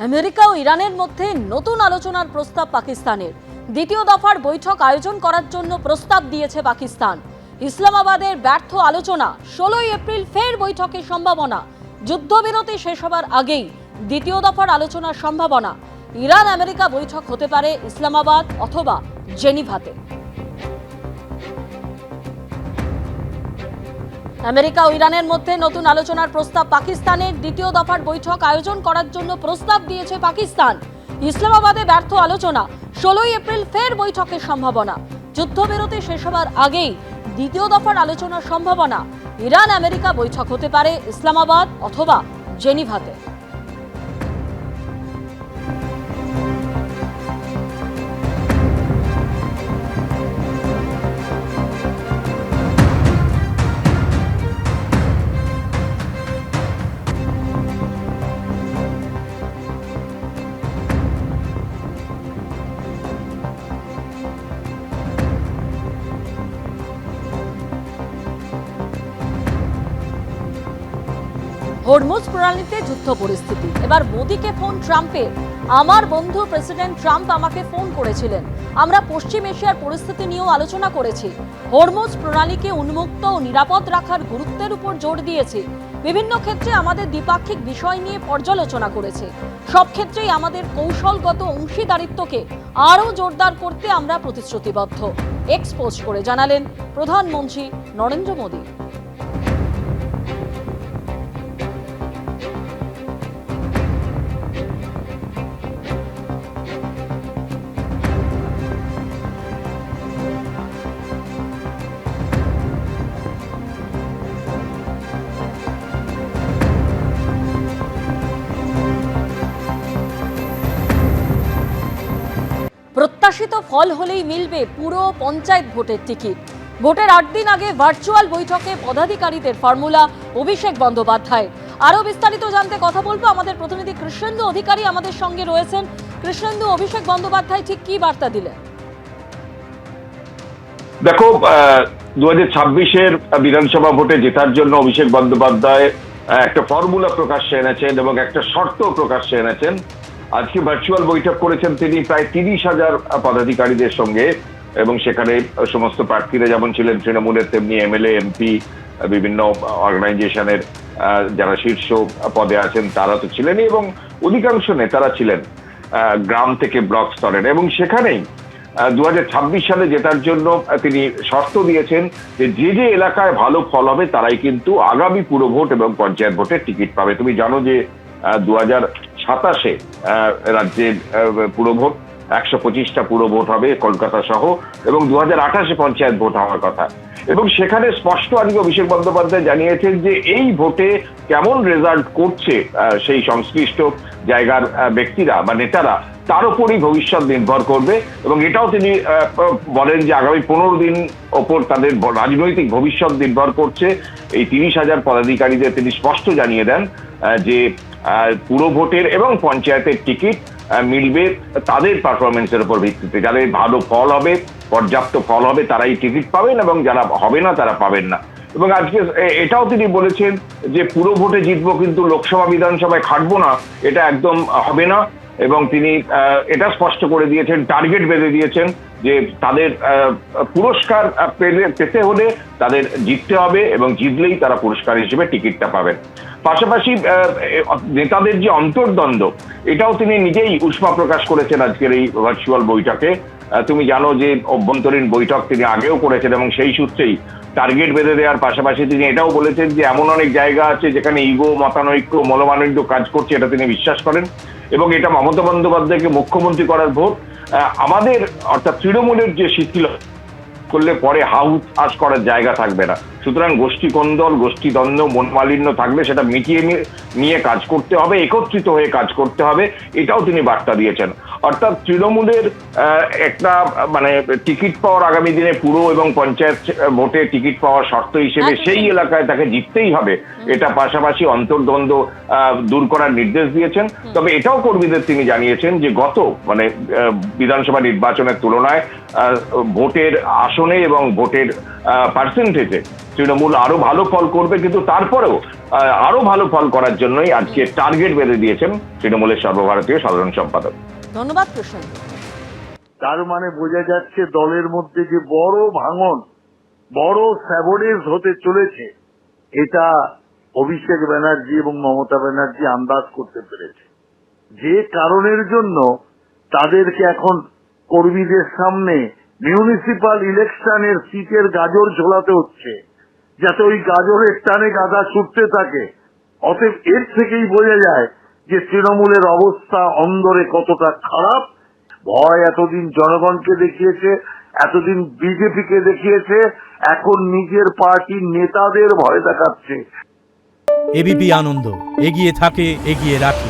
America ও ইরানের মধ্যে নতুন আলোচনার প্রস্তাব পাকিস্তানের। দ্বিতীয় দফার বৈঠক আয়োজন করার জন্য প্রস্তাব দিয়েছে পাকিস্তান। ইসলামাবাদের ব্যর্থ আলোচনা, 16 এপ্রিল ফের বৈঠকের সম্ভাবনা। যুদ্ধবিরতি শেষ হবার আগেই দ্বিতীয় দফার আলোচনার সম্ভাবনা। ইরান আমেরিকা বৈঠক হতে পারে ইসলামাবাদ অথবা জেনিভাতে। আমেরিকা ও ইরানের মধ্যে নতুন আলোচনার প্রস্তাব পাকিস্তানের। দ্বিতীয় দফার বৈঠক আয়োজন করার জন্য প্রস্তাব দিয়েছে পাকিস্তান। ইসলামাবাদে ব্যর্থ আলোচনা, 16 এপ্রিল ফের বৈঠকের সম্ভাবনা। যুদ্ধবিরতি শেষ হবার আগেই দ্বিতীয় দফার আলোচনার সম্ভাবনা। ইরান আমেরিকা বৈঠক হতে পারে ইসলামাবাদ অথবা জেনিভাতে। হরমুজ প্রণালীতে যুদ্ধ পরিস্থিতি। এবার মোদিকে ফোন ট্রাম্পের। আমার বন্ধু প্রেসিডেন্ট ট্রাম্প আমাকে ফোন করেছিলেন। আমরা পশ্চিম এশিয়ার পরিস্থিতি নিয়েও আলোচনা করেছি। হরমুজ প্রণালীকে উন্মুক্ত ও নিরাপদ রাখার গুরুত্বের উপর জোর দিয়েছি। বিভিন্ন ক্ষেত্রে আমাদের দ্বিপাক্ষিক বিষয় নিয়ে পর্যালোচনা করেছে। সব ক্ষেত্রেই আমাদের কৌশলগত অংশীদারিত্বকে আরও জোরদার করতে আমরা প্রতিশ্রুতিবদ্ধ, এক্স পোস্ট করে জানালেন প্রধানমন্ত্রী নরেন্দ্র মোদী। প্রত্যাশিত ফল হলেই মিলবে পুরো পঞ্চায়েত ভোটের টিকিট। ভোটের 8 দিন আগে ভার্চুয়াল বৈঠকে পদাধিকারীদের ফর্মুলা অভিষেক বন্দ্যোপাধ্যায়। আরো বিস্তারিত জানতে কথা বলবো আমাদের প্রতিনিধি কৃষ্ণেন্দু অধিকারী আমাদের সঙ্গে রয়েছেন। কৃষ্ণেন্দু, অভিষেক বন্দ্যোপাধ্যায় ঠিক কি বার্তা দিলেন? দেখো, 2026-এর বিধানসভা ভোটে জেতার জন্য অভিষেক বন্দ্যোপাধ্যায় একটা ফর্মুলা প্রকাশ্যে এনেছেন এবং একটা শর্ত প্রকাশ্যে এনেছেন। আজকে ভার্চুয়াল বৈঠক করেছেন তিনি প্রায় 30,000 পদাধিকারীদের সঙ্গে, এবং সেখানে সমস্ত প্রার্থীরা যেমন ছিলেন তৃণমূলের, তেমনি এমএলএ, এমপি, বিভিন্ন অর্গানাইজেশনের যারা শীর্ষ পদে আছেন তারা তো ছিলেনই, এবং অধিকাংশ নেতারা ছিলেন গ্রাম থেকে ব্লক স্তরের। এবং সেখানেই 2026 সালে জেতার জন্য তিনি শর্ত দিয়েছেন যে যে এলাকায় ভালো ফল হবে তারাই কিন্তু আগামী পুরভোট এবং পঞ্চায়েত ভোটের টিকিট পাবে। তুমি জানো যে 2027-এ রাজ্যের পুরভোট 125টা পুরভোট হবে কলকাতা সহ, এবং 2028-এ পঞ্চায়েত ভোট হওয়ার কথা। এবং সেখানে স্পষ্ট আজকে অভিষেক বন্দ্যোপাধ্যায় জানিয়েছেন যে এই ভোটে কেমন রেজাল্ট করছে সেই সংশ্লিষ্ট জায়গার ব্যক্তিরা বা নেতারা, তার উপরই ভবিষ্যৎ নির্ভর করবে। এবং এটাও তিনি বলেন যে আগামী 15 দিন ওপর তাদের রাজনৈতিক ভবিষ্যৎ নির্ভর করছে। এই 30,000 পদাধিকারীদের তিনি স্পষ্ট জানিয়ে দেন যে পুরো ভোটের এবং পঞ্চায়েতের টিকিট মিলবে তাদের পারফরমেন্সের উপর ভিত্তিতে। যাদের ভালো ফল হবে, পর্যাপ্ত ফল হবে, তারাই টিকিট পাবেন, এবং যারা হবে না তারা পাবেন না। এবং আজকে এটাও তিনি বলেছেন যে পুরো ভোটে জিতবো কিন্তু লোকসভা বিধানসভায় খাটবো না, এটা একদম হবে না। এবং তিনি এটা স্পষ্ট করে দিয়েছেন, টার্গেট বেঁধে দিয়েছেন যে তাদের পুরস্কার পেতে হলে তাদের জিততে হবে, এবং জিতলেই তারা পুরস্কার হিসেবে টিকিটটা পাবেন। পাশাপাশি নেতাদের যে অন্তর্দ্বন্দ্ব, এটাও তিনি নিজেই উষ্মা প্রকাশ করেছেন আজকের এই ভার্চুয়াল বৈঠকে। তুমি জানো যে অভ্যন্তরীণ বৈঠক তিনি আগেও করেছেন, এবং সেই সূত্রেই টার্গেট বেঁধে দেওয়ার পাশাপাশি তিনি এটাও বলেছেন যে এমন অনেক জায়গা আছে যেখানে ইগো, মতানৈক্য, মনোমালিন্য কাজ করছে, এটা তিনি বিশ্বাস করেন। এবং এটা মমতা বন্দ্যোপাধ্যায়কে মুখ্যমন্ত্রী করার ভোট। আমাদের অর্থাৎ তৃণমূলের যে শিথিলতা করলে পরে হাউস করার জায়গা থাকবে না। সুতরাং গোষ্ঠী কোন্দল, গোষ্ঠী দ্বন্দ্ব, মনমালিন্য থাকলে সেটা মিটিয়ে নিয়ে কাজ করতে হবে, একত্রিত হয়ে কাজ করতে হবে, এটাও তিনি বার্তা দিয়েছেন। অর্থাৎ তৃণমূলের একটা মানে টিকিট পাওয়ার আগামী দিনে পুরো এবং পঞ্চায়েত ভোটে টিকিট পাওয়ার শর্ত হিসেবে সেই এলাকায় তাকে জিততেই হবে, এটা পাশাপাশি অন্তর্দ্বন্দ্ব দূর করার নির্দেশ দিয়েছেন। তবে এটাও কর্মীদের তিনি জানিয়েছেন যে গত মানে বিধানসভা নির্বাচনের তুলনায় ভোটের আসনে এবং ভোটের পার্সেন্টেজে তৃণমূল আরো ভালো ফল করবে, কিন্তু তারপরেও আরো ভালো ফল করার জন্যই আজকে টার্গেট বেঁধে দিয়েছেন তৃণমূলের সর্বভারতীয় সাধারণ সম্পাদক। ধন্যবাদ প্রসন্ন। তার মানে বোঝা যাচ্ছে দলের মধ্যে যে বড় ভাঙন, বড় স্যাবোডেজ হতে চলেছে, এটা অভিষেক ব্যানার্জি এবং মমতা ব্যানার্জি আন্দাজ করতে পেরেছে। যে কারণের জন্য তাদেরকে এখন কর্মীদের সামনে মিউনিসিপাল ইলেকশনের সিটের গাজর ঝোলাতে হচ্ছে, যাতে ওই গাজরের টানে গাদা ছুটতে থাকে। অতএব এর থেকেই বোঝা যায় যে তৃণমূলের অবস্থা অন্দরে কতটা খারাপ। ভয় এতদিন জনগণকে দেখিয়েছে, এতদিন বিজেপিকে দেখিয়েছে, এখন নিজের পার্টির নেতাদের ভয় দেখাচ্ছে। এবিপি আনন্দ, এগিয়ে থাকে, এগিয়ে রাখে।